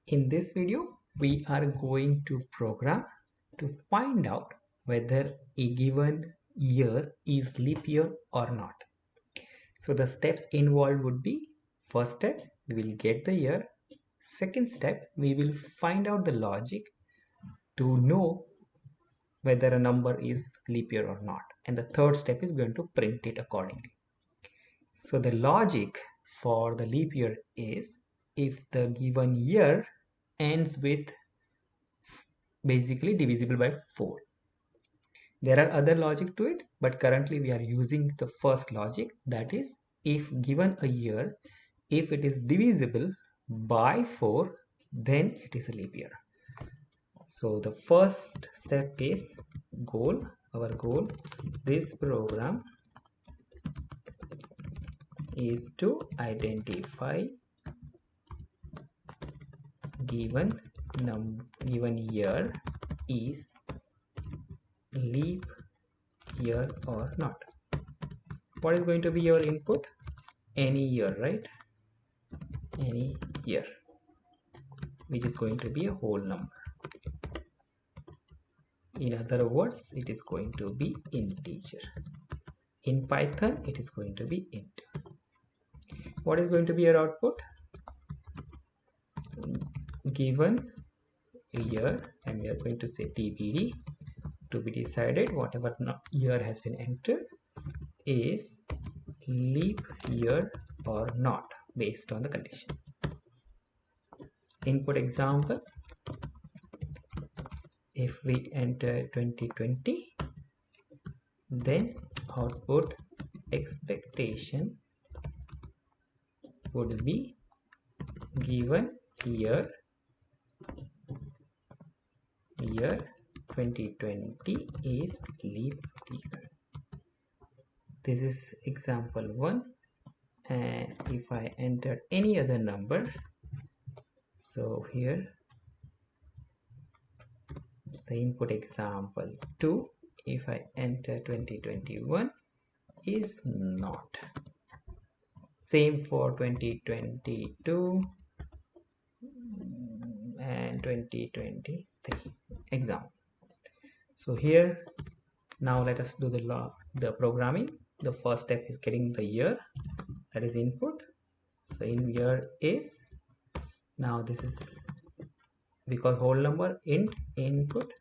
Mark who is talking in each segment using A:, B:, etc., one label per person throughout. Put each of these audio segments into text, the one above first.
A: In this video, we are going to program to find out whether a given year is leap year or not. So the steps involved would be, first step, we will get the year. Second step, we will find out the logic to know whether a number is leap year or not. And the third step is going to print it accordingly. So the logic for the leap year is, if the given year ends with basically divisible by 4. There are other logic to it, but currently we are using the first logic, that is, if given a year, if it is divisible by 4, then it is a leap year. So the first step is goal. Our goal, this program is to identify given year is leap year or not. What is going to be your input? Any year, right? Any year, which is going to be a whole number. In other words, it is going to be integer. In Python, it is going to be int. What is going to be your output? Given year, and we are going to say TBD, to be decided, whatever year has been entered is leap year or not, based on the condition. Input example, if we enter 2020, then output expectation would be given year 2020 is leap year. This is example 1, and if I enter any other number, so here the input example 2, if I enter 2021 is not. Same for 2022 and 2023 example. So here, now let us do the programming. The first step is getting the year, that is input. So in year is, now this is because whole number, int input,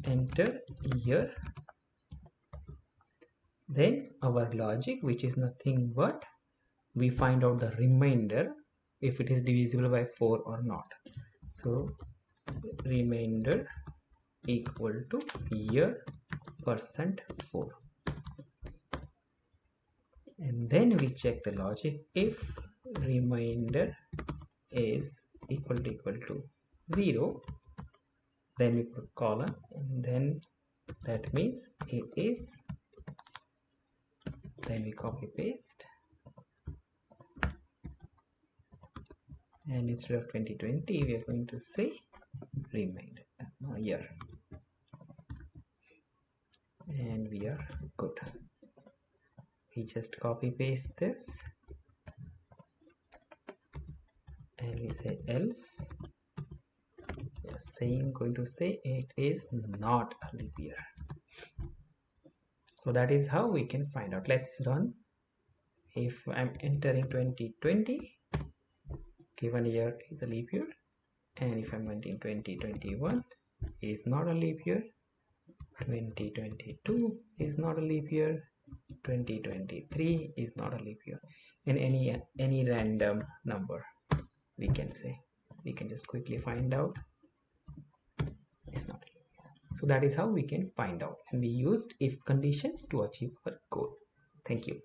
A: enter year. Then our logic, which is nothing but we find out the remainder, if it is divisible by 4 or not. So remainder equal to year %4, and then we check the logic. If remainder is equal to 0, then we put colon, and then that means it is, then we copy paste, and instead of 2020 we are going to say remainder year, and we are good. We just copy paste this and we say else. We are going to say it is not a leap year. So that is how we can find out. Let's run. If I'm entering 2020, given year is a leap year, and if I'm entering 2021, it is not a leap year. 2022 is not a leap year. 2023 is not a leap year. And any random number, we can say, we can just quickly find out it's not a leap year. So that is how we can find out, and we used if conditions to achieve our goal. Thank you.